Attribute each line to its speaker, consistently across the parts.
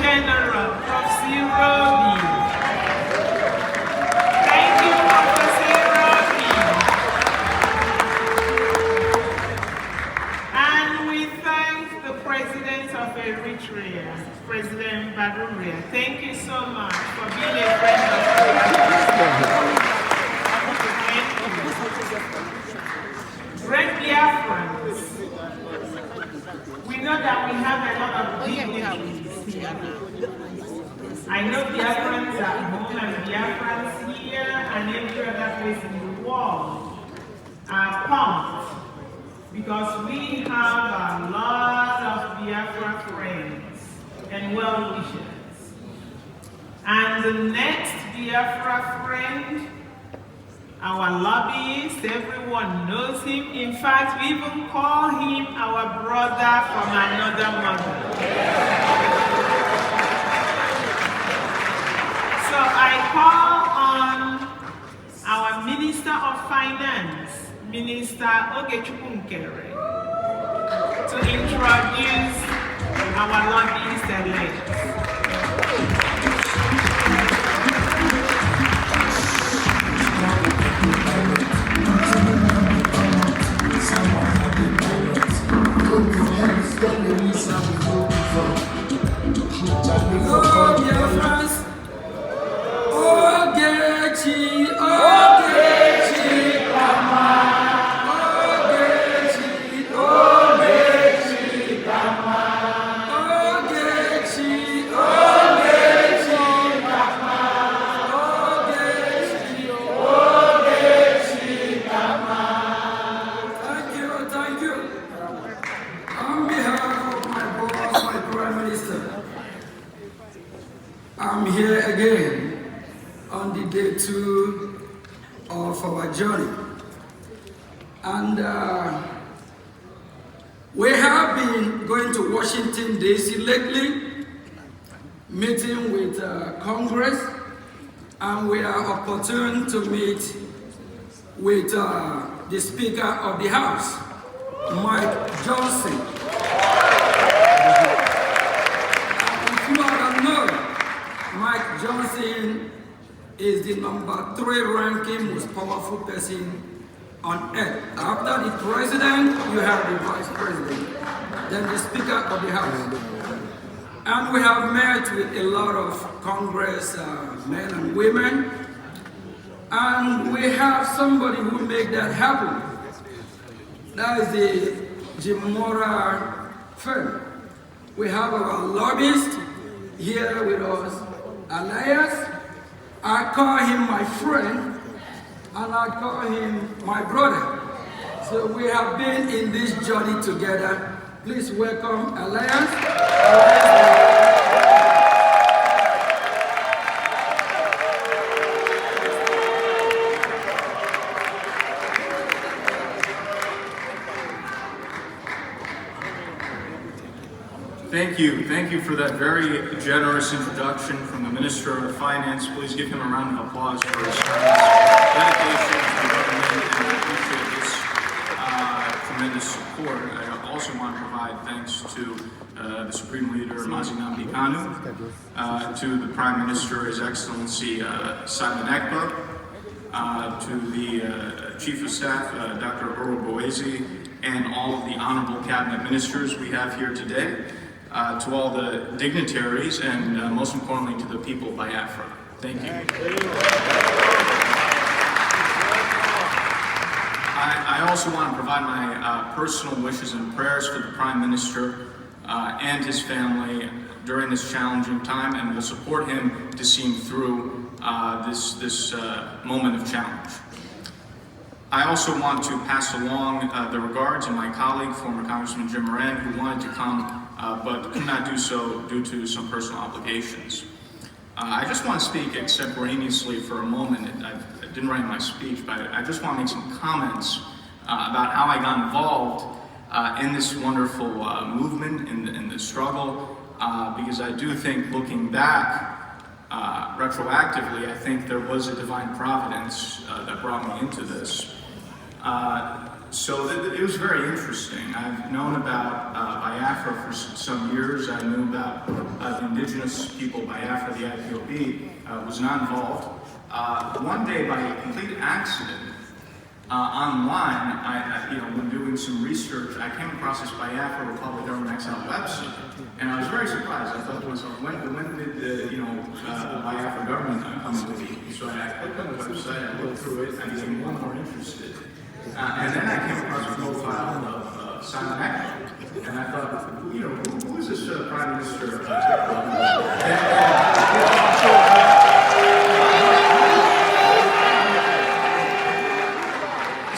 Speaker 1: General, Prof. Robi. Thank you, Professor Robi. And we thank the President of Eritrea, President Baduria. Thank you so much for being a friend of ours. Great Biafrans, we know that we have a lot of dignitaries here. I know Biafrans at home and Biafrans here and every other place in the world are pumped because we have a lot of Biafra friends and well-wishers. And the next Biafra friend, our lobbyist, everyone knows him. In fact, we even call him our brother from another mother. So I call on our Minister of Finance, Minister Ogechukwu Nkere, to introduce our lobbyist-elect.
Speaker 2: Oh, dear friends. Ogechi, kama. Ogechi, kama. Ogechi, kama. Ogechi, kama. Thank you. On behalf of my boss, my Prime Minister, I'm here again on the day 2 of our journey. And we have been going to Washington, D.C. lately, meeting with Congress, and we are opportune to meet with the Speaker of the House, Mike Johnson. If you don't know, Mike Johnson is the number 3 ranking most powerful person on earth. After the president, you have the vice president, then the Speaker of the House. And we have met with a lot of Congress men and women, and we have somebody who made that happen. That is the Jim Mora firm. We have our lobbyist here with us, Elias. I call him my friend, and I call him my brother. So we have been in this journey together. Please welcome Elias.
Speaker 3: Thank you for that very generous introduction from the Minister of Finance. Please give him a round of applause for his dedication to the government, and I appreciate this tremendous support. I also want to provide thanks to the Supreme Leader, Mazi Nnamdi Kanu, to the Prime Minister, His Excellency Simon Ekpa, to the Chief of Staff, Dr. Earl Boese, and all of the honorable cabinet ministers we have here today. To all the dignitaries, and most importantly to the people of Biafra. Thank you. I also want to provide my personal wishes and prayers for the Prime Minister and his family during this challenging time, and will support him to see him through this moment of challenge. I also want to pass along the regards of my colleague, former Congressman Jim Moran, who wanted to come but could not do so due to some personal obligations. I just want to speak extemporaneously for a moment. I didn't write my speech, but I just want to make some comments about how I got involved in this wonderful movement, in the struggle, because I do think, looking back retroactively, I think there was a divine providence that brought me into this. So it was very interesting. I've known about Biafra for some years. I knew about the indigenous people, Biafra, the IPOB, was not involved. One day, by a complete accident, online, when doing some research, I came across this Biafra Republic Government Exile website, and I was very surprised. I thought to myself, when did the Biafra government come into being? So I clicked on the website, I looked through it, I became more and more interested. And then I came across a profile of Simon Ekpa, and I thought, who is this Prime Minister?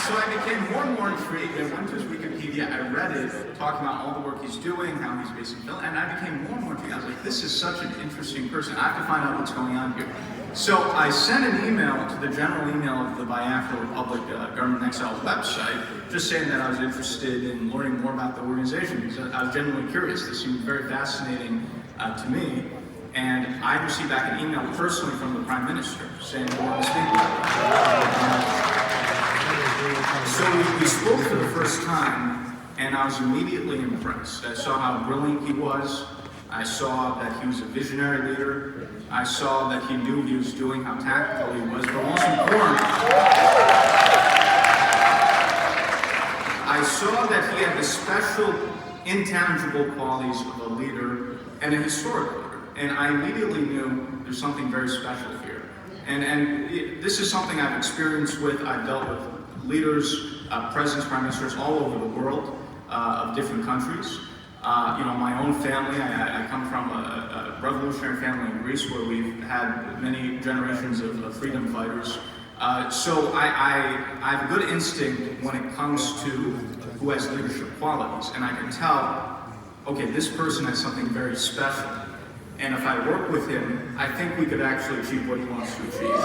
Speaker 3: So I became more and more intrigued. I went to his Wikipedia, I read it, talking about all the work he's doing, how he's based in Philly, and I became more and more intrigued. I was like, this is such an interesting person. I have to find out what's going on here. So I sent an email to the general email of the Biafra Republic Government Exile website, just saying that I was interested in learning more about the organization, because I was genuinely curious. This seemed very fascinating to me. And I received back an email personally from the Prime Minister saying he wanted to speak with me. So we spoke for the first time, and I was immediately impressed. I saw how brilliant he was. I saw that he was a visionary leader. I saw that he knew what he was doing, how tactical he was, but most important, I saw that he had the special, intangible qualities of a leader and a historic leader. And I immediately knew there's something very special here. And this is something I've experienced with. I've dealt with leaders, presidents, prime ministers all over the world of different countries. My own family, I come from a revolutionary family in Greece where we've had many generations of freedom fighters. So I have a good instinct when it comes to who has leadership qualities. And I can tell, okay, this person has something very special. And if I work with him, I think we could actually achieve what he wants to achieve.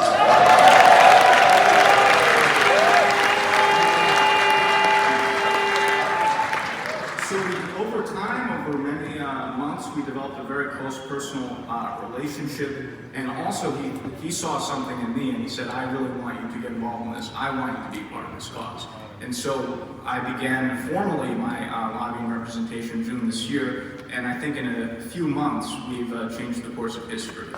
Speaker 3: So over time, over many months, we developed a very close personal relationship. And also, he saw something in me, and he said, I really want you to get involved in this. I want you to be part of this cause. And so I began formally my lobbying representation in June this year. And I think in a few months, we've changed the course of history.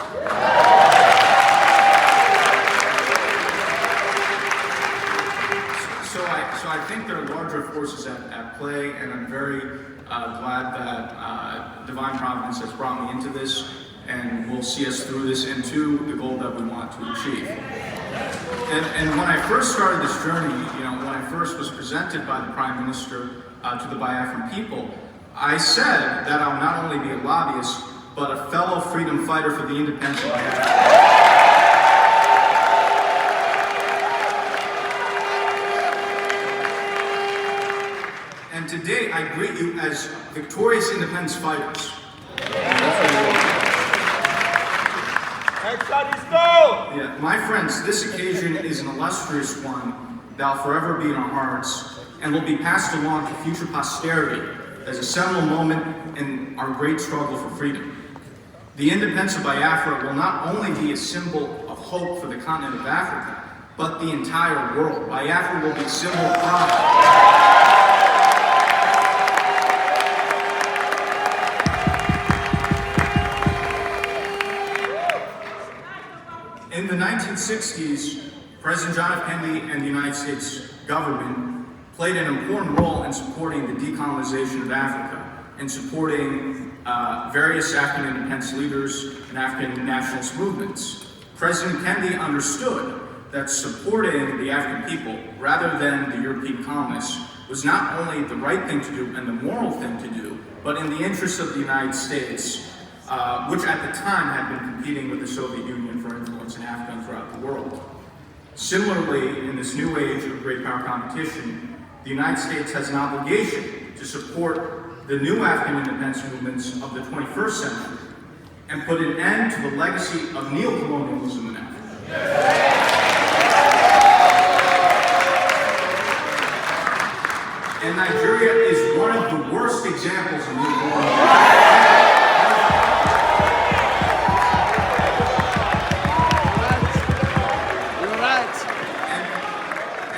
Speaker 3: So I think there are larger forces at play, and I'm very glad that Divine Providence has brought me into this, and will see us through this into the goal that we want to achieve. And when I first started this journey, when I first was presented by the Prime Minister to the Biafran people, I said that I'll not only be a lobbyist, but a fellow freedom fighter for the independence of Biafra. And today, I greet you as victorious independence fighters. Yeah, my friends, this occasion is an illustrious one that will forever be in our hearts and will be passed along to future posterity as a seminal moment in our great struggle for freedom. The independence of Biafra will not only be a symbol of hope for the continent of Africa, but the entire world. Biafra will be a symbol of pride. In the 1960s, President John F. Kennedy and the United States government played an important role in supporting the decolonization of Africa and supporting various African independence leaders and African nationalist movements. President Kennedy understood that supporting the African people, rather than the European colonists, was not only the right thing to do and the moral thing to do, but in the interest of the United States, which at the time had been competing with the Soviet Union for influence in Africa and throughout the world. Similarly, in this new age of great power competition, the United States has an obligation to support the new African independence movements of the 21st century and put an end to the legacy of neocolonialism in Africa. And Nigeria is one of the worst examples of neocolonialism.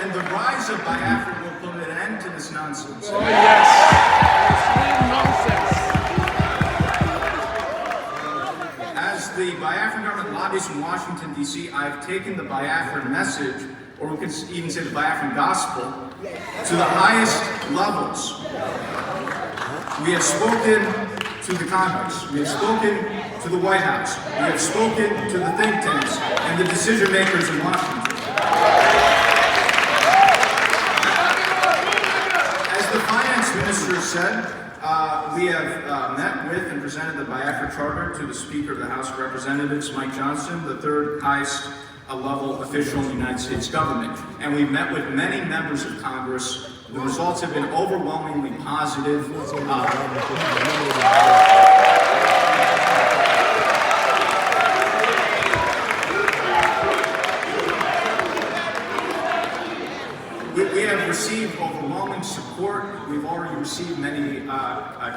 Speaker 3: The rise of Biafra will put an end to this nonsense.
Speaker 4: Oh yes, it's nonsense.
Speaker 3: as the Biafran government lobbies in Washington, D.C., I've taken the Biafran message, or we could even say the Biafran gospel, to the highest levels. We have spoken to the Congress. We have spoken to the White House. We have spoken to the think tanks and the decision makers in Washington. As the finance minister said, we have met with and presented the Biafra Charter to the Speaker of the House of Representatives, Mike Johnson, the third highest level official in the United States government. And we've met with many members of Congress. The results have been overwhelmingly positive. We have received overwhelming support. We've already received many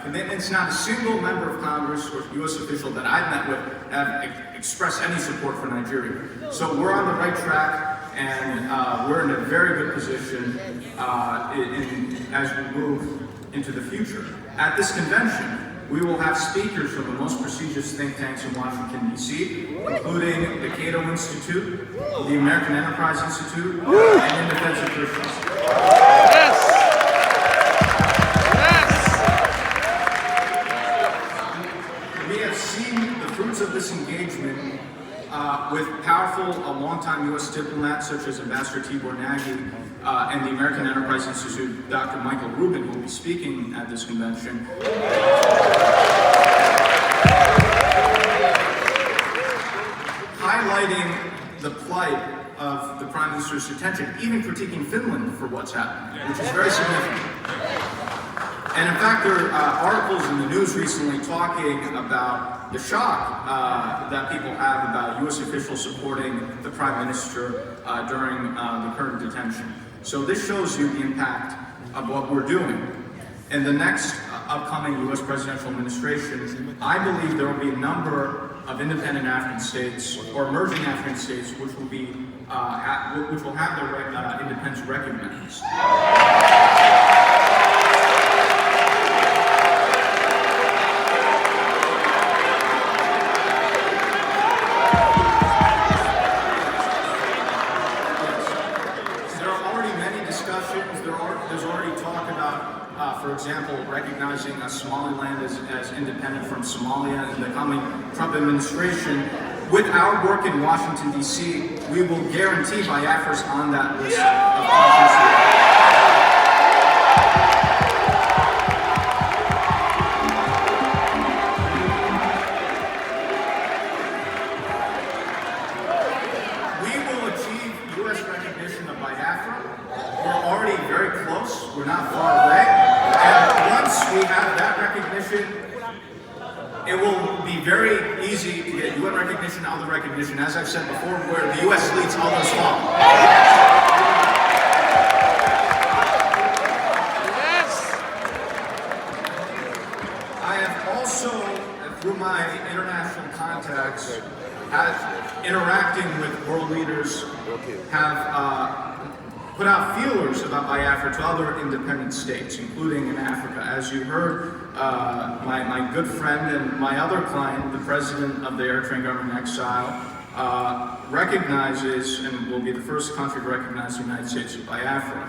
Speaker 3: commitments. Not a single member of Congress or U.S. official that I've met with have expressed any support for Nigeria. So we're on the right track, and we're in a very good position as we move into the future. At this convention, we will have speakers from the most prestigious think tanks in Washington, D.C., including the Cato Institute, the American Enterprise Institute, and In Defense of Christians.
Speaker 4: Yes! Yes!
Speaker 3: We have seen the fruits of this engagement with powerful, longtime U.S. diplomats such as Ambassador Tibor Nagy and the American Enterprise Institute, Dr. Michael Rubin, who will be speaking at this convention. Highlighting the plight of the Prime Minister's attention, even critiquing Finland for what's happening, which is very significant. And in fact, there are articles in the news recently talking about the shock that people have about U.S. officials supporting the Prime Minister during the current detention. So this shows you the impact of what we're doing. In the next upcoming U.S. presidential administration, I believe there will be a number of independent African states or emerging African states which will be which will have their independence recognized. There's already talk about, for example, recognizing Somaliland as independent from Somalia in the coming Trump administration. With our work in Washington, D.C., we will guarantee Biafra's on that list of countries. We're not far away. And once we have that recognition, it will be very easy to get UN recognition, other recognition, as I've said before, where the US leads, others follow.
Speaker 4: Yes!
Speaker 3: I have also, through my international contacts, interacting with world leaders, have put out feelers about Biafra to other independent states, including in Africa. As you heard, my good friend and my other client, the president of the Eritrean government in exile, recognizes and will be the first country to recognize the United States as Biafra.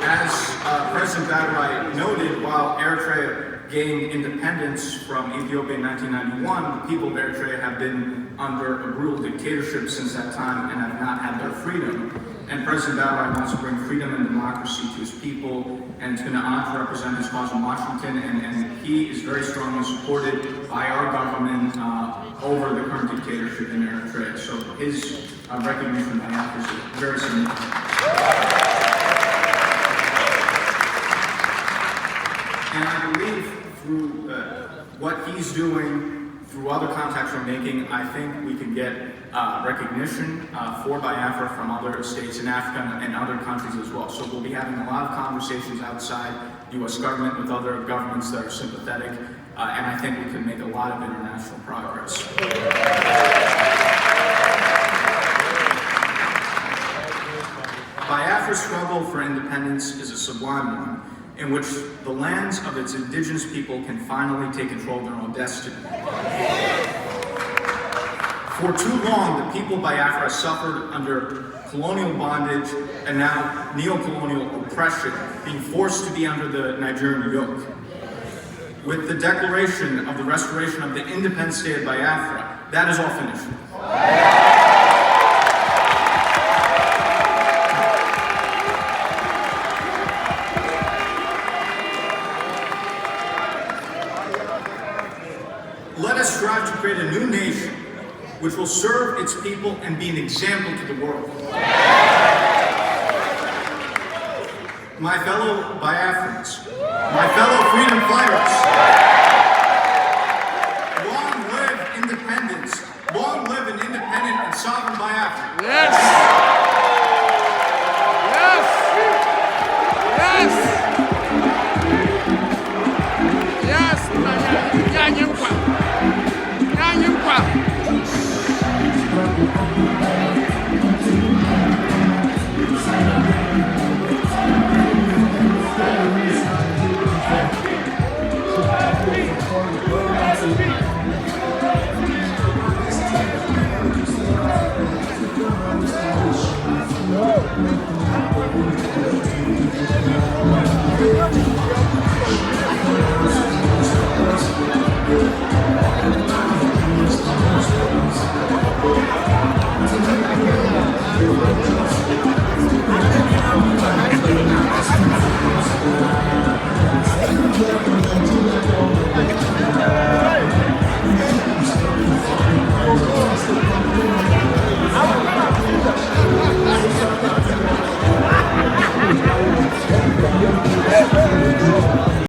Speaker 3: As President Badrai noted, while Eritrea gained independence from Ethiopia in 1991, the people of Eritrea have been under a brutal dictatorship since that time and have not had their freedom. And President Badrai wants to bring freedom and democracy to his people, and is going to honor to represent his cause in Washington, and he is very strongly supported by our government over the current dictatorship in Eritrea. So his recognition by Africa is very significant. And I believe through what he's doing, through other contacts we're making, I think we can get recognition for Biafra from other states in Africa and other countries as well. So we'll be having a lot of conversations outside the U.S. government with other governments that are sympathetic, and I think we can make a lot of international progress. Biafra's struggle for independence is a sublime one. in which the lands of its indigenous people can finally take control of their own destiny. For too long, the people of Biafra suffered under colonial bondage and now neo-colonial oppression, being forced to be under the Nigerian yoke. With the declaration of the restoration of the independent state of Biafra, that is all finished. Let us strive to create a new nation which will serve its people and be an example to the world. My fellow Biafrans, my fellow freedom fighters, long live independence, long live an independent and sovereign Biafra.
Speaker 4: Yes! Yes! Yes! Yes! Nyanyimpa! Nyanyimpa!
Speaker 5: Thank you.